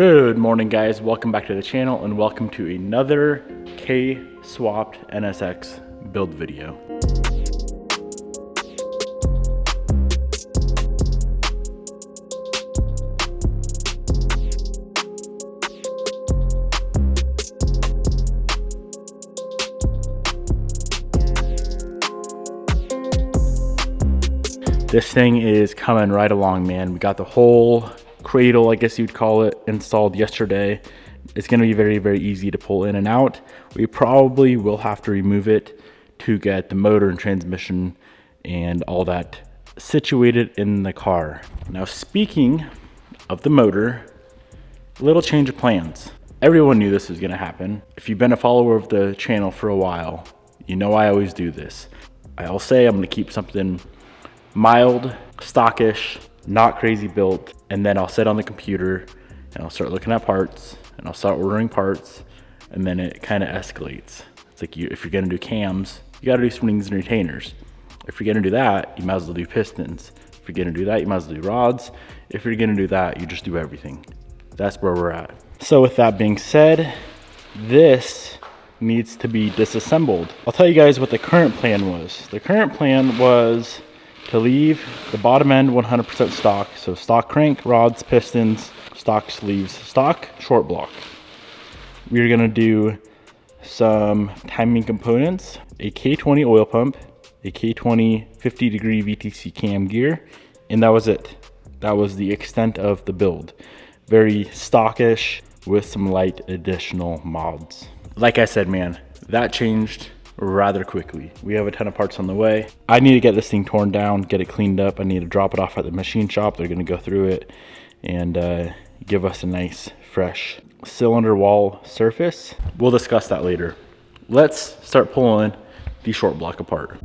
Good morning, guys. Welcome back to the channel and welcome to another K-Nsx build video. This thing is coming right along, man. We got the whole cradle, I guess you'd call it, installed yesterday. It's going to be very, very easy to pull in and out. We probably will have to remove it to get the motor and transmission and all that situated in the car. Now, speaking of the motor, little change of plans. Everyone knew this was going to happen. If you've been a follower of the channel for a while, you know I always do this. I'll say I'm going to keep something mild, stockish, not crazy built, and then I'll sit on the computer and I'll start looking at parts and I'll start ordering parts, and then it kind of escalates. It's like if you're gonna do cams, you gotta do springs and retainers. If you're gonna do that, you might as well do pistons. If you're gonna do that, you might as well do rods. If you're gonna do that, you just do everything. That's where we're at. So with that being said, this needs to be disassembled. I'll tell you guys what the current plan was. The current plan was to leave the bottom end 100% stock. So stock crank, rods, pistons, stock sleeves, stock short block. We're gonna do some timing components, a K20 oil pump, a K20 50-degree VTC cam gear, and that was it. That was the extent of the build. Very stockish with some light additional mods. Like I said, man, that changed rather quickly. We have a ton of parts on the way. I need to get this thing torn down, get it cleaned up. I need to drop it off at the machine shop. They're gonna go through it and give us a nice fresh cylinder wall surface. We'll discuss that later. Let's start pulling the short block apart.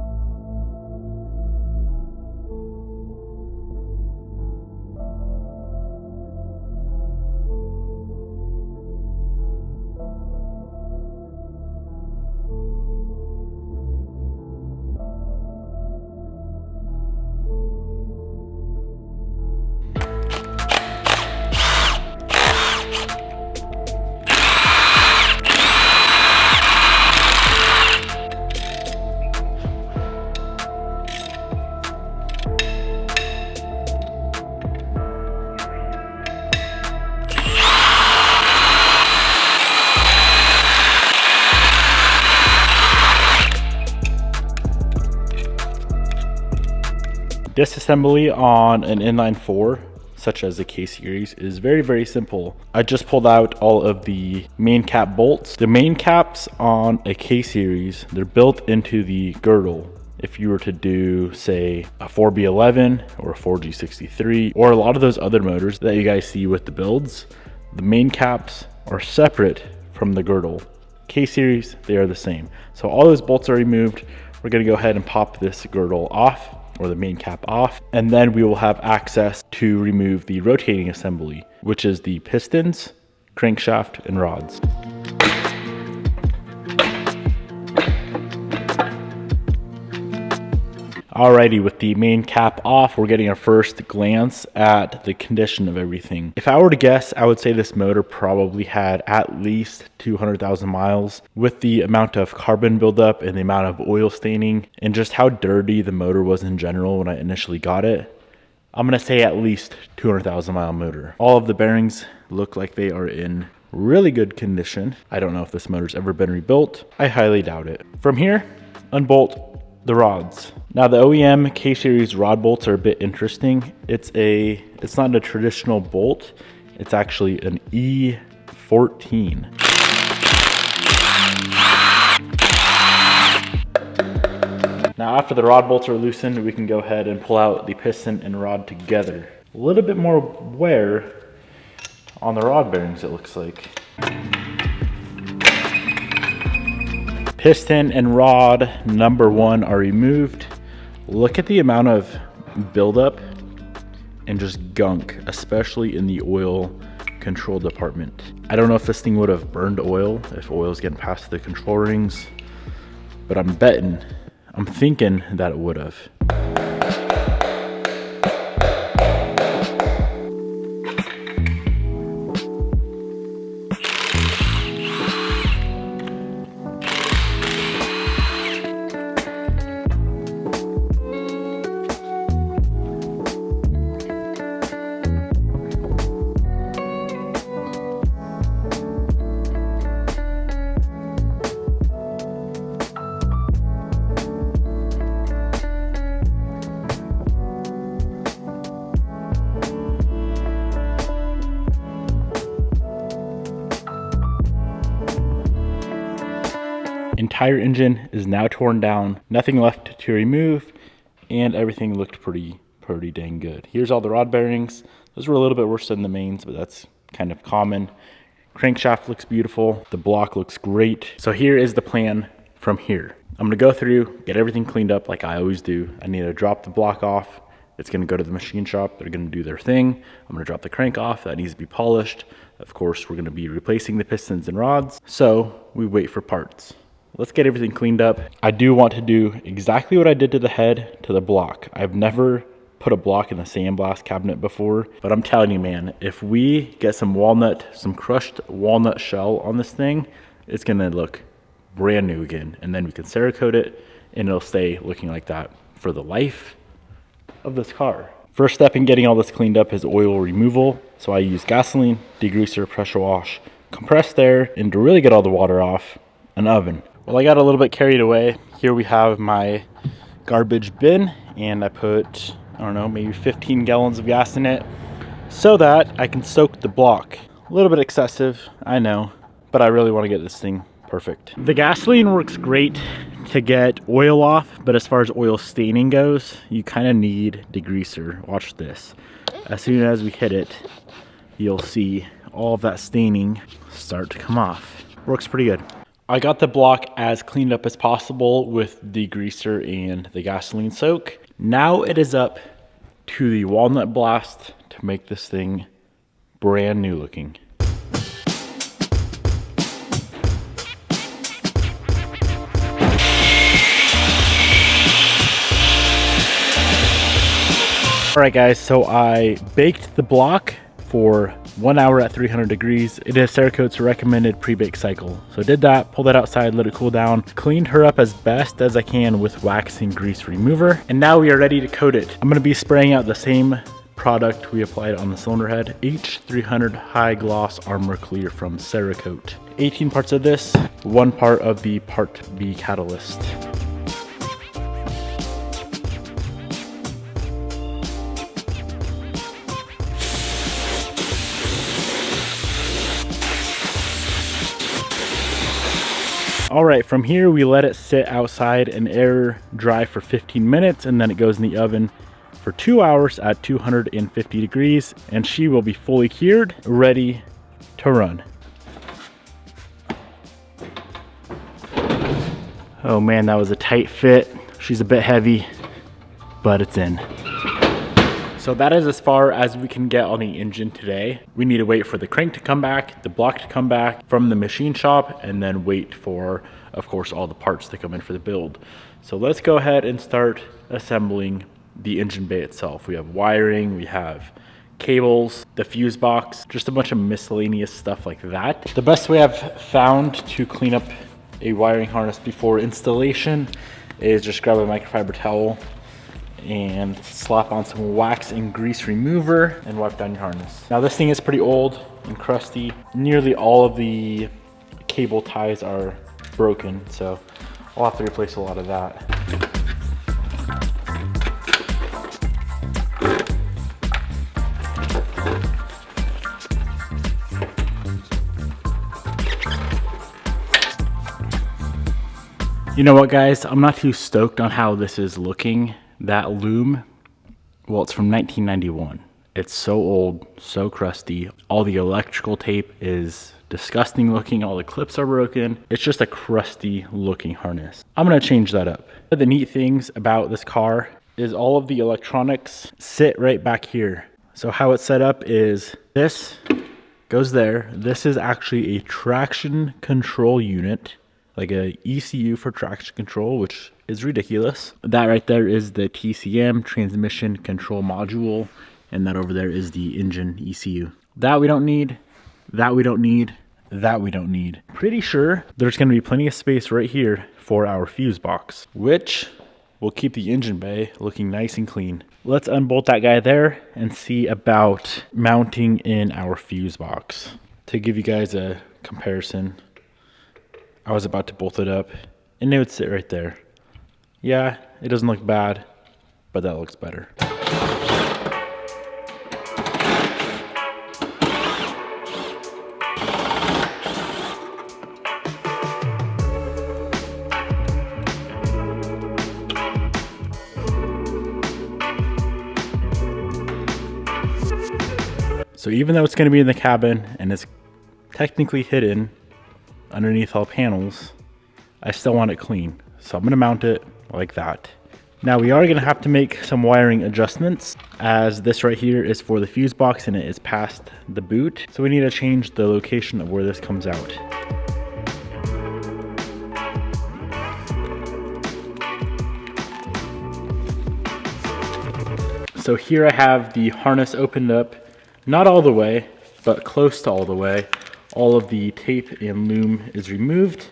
Disassembly on an inline 4, such as the K-Series, is very, very simple. I just pulled out all of the main cap bolts. The main caps on a K-Series, they're built into the girdle. If you were to do, say, a 4B11 or a 4G63, or a lot of those other motors that you guys see with the builds, the main caps are separate from the girdle. K-Series, they are the same. So all those bolts are removed. We're gonna go ahead and pop this girdle off, or the main cap off, and then we will have access to remove the rotating assembly, which is the pistons, crankshaft, and rods. Alrighty, with the main cap off, we're getting our first glance at the condition of everything. If I were to guess, I would say this motor probably had at least 200,000 miles. With the amount of carbon buildup and the amount of oil staining and just how dirty the motor was in general when I initially got it, I'm gonna say at least 200,000 mile motor. All of the bearings look like they are in really good condition. I don't know if this motor's ever been rebuilt. I highly doubt it. From here, unbolt the rods. Now the OEM K-Series rod bolts are a bit interesting. It's not a traditional bolt. It's actually an E14. Now after the rod bolts are loosened, we can go ahead and pull out the piston and rod together. A little bit more wear on the rod bearings, it looks like. Piston and rod number 1 are removed. Look at the amount of buildup and just gunk, especially in the oil control department. I don't know if this thing would have burned oil, if oil's getting past the control rings, but I'm thinking that it would have. entire engine is now torn down, nothing left to remove, and everything looked pretty dang good. Here's all the rod bearings. Those were a little bit worse than the mains, but that's kind of common. Crankshaft looks beautiful. The block looks great. So here is the plan from here. I'm gonna go through, get everything cleaned up like I always do. I need to drop the block off. It's gonna go to the machine shop. They're gonna do their thing. I'm gonna drop the crank off. That needs to be polished. Of course, we're gonna be replacing the pistons and rods. So we wait for parts. Let's get everything cleaned up. I do want to do exactly what I did to the head to the block. I've never put a block in the sandblast cabinet before, but I'm telling you, man, if we get some crushed walnut shell on this thing, it's gonna look brand new again. And then we can Cerakote it and it'll stay looking like that for the life of this car. First step in getting all this cleaned up is oil removal. So I use gasoline, degreaser, pressure wash, compressed air, and to really get all the water off, an oven. Well, I got a little bit carried away. Here we have my garbage bin, and I put, I don't know, maybe 15 gallons of gas in it so that I can soak the block. A little bit excessive, I know, but I really want to get this thing perfect. The gasoline works great to get oil off, but as far as oil staining goes, you kind of need degreaser. Watch this. As soon as we hit it, you'll see all of that staining start to come off. Works pretty good. I got the block as cleaned up as possible with degreaser and the gasoline soak. Now it is up to the walnut blast to make this thing brand new looking. All right guys, so I baked the block for 1 hour at 300 degrees. It is Cerakote's recommended pre-bake cycle. So I did that, pulled that outside, let it cool down, cleaned her up as best as I can with wax and grease remover. And now we are ready to coat it. I'm gonna be spraying out the same product we applied on the cylinder head, H300 High Gloss Armor Clear from Cerakote. 18 parts of this, 1 part of the Part B catalyst. All right, from here we let it sit outside and air dry for 15 minutes, and then it goes in the oven for 2 hours at 250 degrees, and she will be fully cured, ready to run. Oh man, that was a tight fit. She's a bit heavy, but it's in. So that is as far as we can get on the engine today. We need to wait for the crank to come back, the block to come back from the machine shop, and then wait for, of course, all the parts to come in for the build. So let's go ahead and start assembling the engine bay itself. We have wiring, we have cables, the fuse box, just a bunch of miscellaneous stuff like that. The best way I've found to clean up a wiring harness before installation is just grab a microfiber towel and slap on some wax and grease remover and wipe down your harness. Now this thing is pretty old and crusty. Nearly all of the cable ties are broken, so I'll have to replace a lot of that. You know what guys, I'm not too stoked on how this is looking. That loom, well, it's from 1991. It's so old, so crusty. All the electrical tape is disgusting looking. All the clips are broken. It's just a crusty looking harness. I'm gonna change that up. One of the neat things about this car is all of the electronics sit right back here. So how it's set up is this goes there. This is actually a traction control unit, like a ECU for traction control, which is ridiculous. That right there is the TCM, transmission control module, and that over there is the engine ECU. That we don't need, that we don't need, that we don't need. Pretty sure there's gonna be plenty of space right here for our fuse box, which will keep the engine bay looking nice and clean. Let's unbolt that guy there and see about mounting in our fuse box. To give you guys a comparison, I was about to bolt it up and it would sit right there. Yeah, it doesn't look bad, but that looks better. So even though it's going to be in the cabin and it's technically hidden underneath all panels, I still want it clean. So I'm going to mount it like that. Now we are going to have to make some wiring adjustments, as this right here is for the fuse box and it is past the boot. So we need to change the location of where this comes out. So here I have the harness opened up, not all the way, but close to all the way. All of the tape and loom is removed.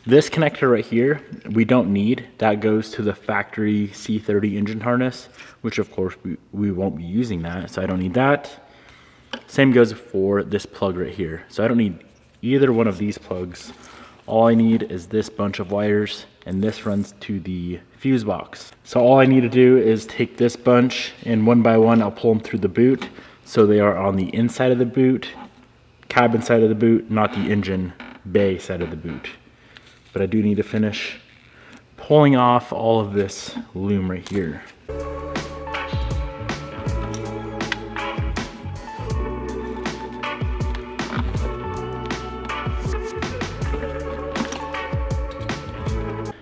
This connector right here, we don't need. That goes to the factory C30 engine harness, which of course we won't be using that, so I don't need that. Same goes for this plug right here. So I don't need either one of these plugs. All I need is this bunch of wires, and this runs to the fuse box. So all I need to do is take this bunch, and one by one I'll pull them through the boot, so they are on the inside of the boot, cabin side of the boot, not the engine bay side of the boot. But I do need to finish pulling off all of this loom right here.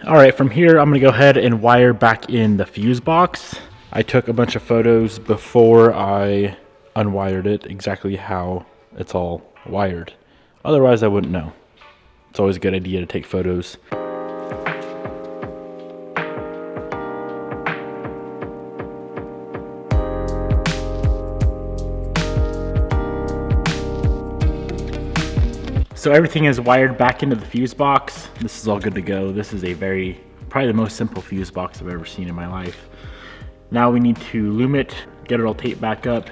All right, from here, I'm gonna go ahead and wire back in the fuse box. I took a bunch of photos before I unwired it, exactly how it's all wired. Otherwise, I wouldn't know. It's always a good idea to take photos. So everything is wired back into the fuse box. This is all good to go. This is probably the most simple fuse box I've ever seen in my life. Now we need to loom it, get it all taped back up,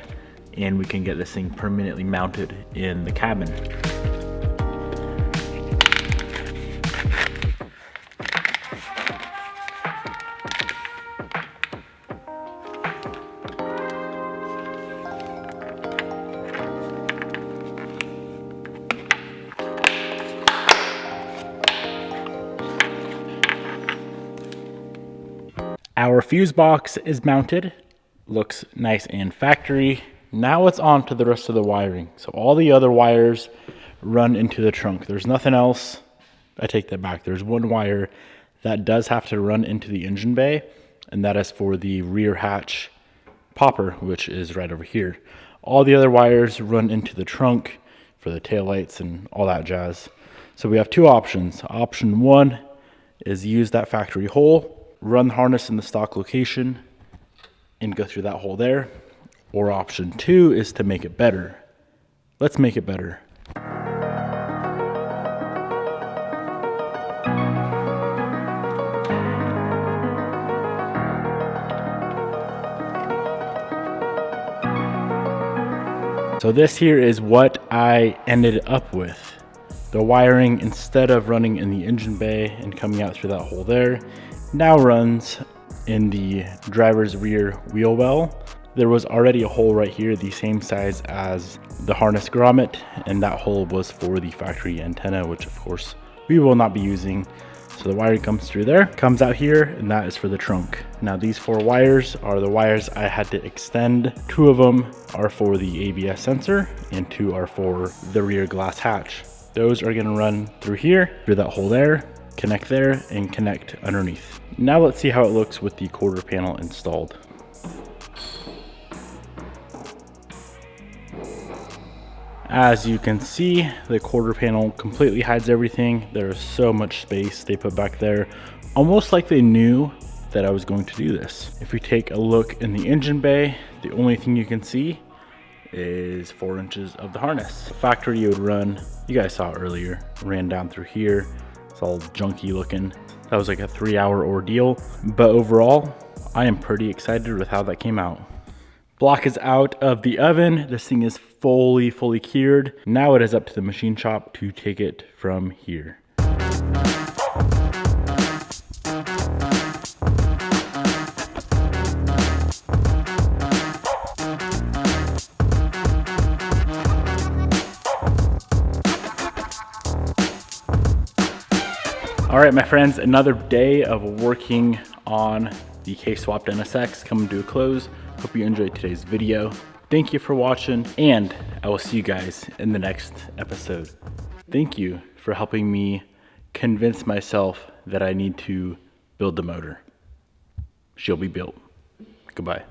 and we can get this thing permanently mounted in the cabin. Our fuse box is mounted, looks nice and factory. Now it's on to the rest of the wiring. So all the other wires run into the trunk. There's nothing else. I take that back. There's one wire that does have to run into the engine bay, and that is for the rear hatch popper, which is right over here. All the other wires run into the trunk for the taillights and all that jazz. So we have two options. Option one is use that factory hole, run the harness in the stock location, and go through that hole there. Or option two is to make it better. Let's make it better. So this here is what I ended up with. The wiring, instead of running in the engine bay and coming out through that hole there, now runs in the driver's rear wheel well. There was already a hole right here, the same size as the harness grommet, and that hole was for the factory antenna, which of course we will not be using. So the wiring comes through there, comes out here, and that is for the trunk. Now these four wires are the wires I had to extend. Two of them are for the ABS sensor, and two are for the rear glass hatch. Those are gonna run through here, through that hole there, connect there, and connect underneath. Now let's see how it looks with the quarter panel installed. As you can see, the quarter panel completely hides everything. There is so much space they put back there, almost like they knew that I was going to do this. If we take a look in the engine bay, the only thing you can see is 4 inches of the harness. The factory you would run, you guys saw it earlier, ran down through here. It's all junky looking. That was like a 3-hour ordeal, but overall, I am pretty excited with how that came out. Block is out of the oven. This thing is fully cured. Now it is up to the machine shop to take it from here. All right, my friends, another day of working on the K-Nsx coming to a close. Hope you enjoyed today's video. Thank you for watching, and I will see you guys in the next episode. Thank you for helping me convince myself that I need to build the motor. She'll be built. Goodbye.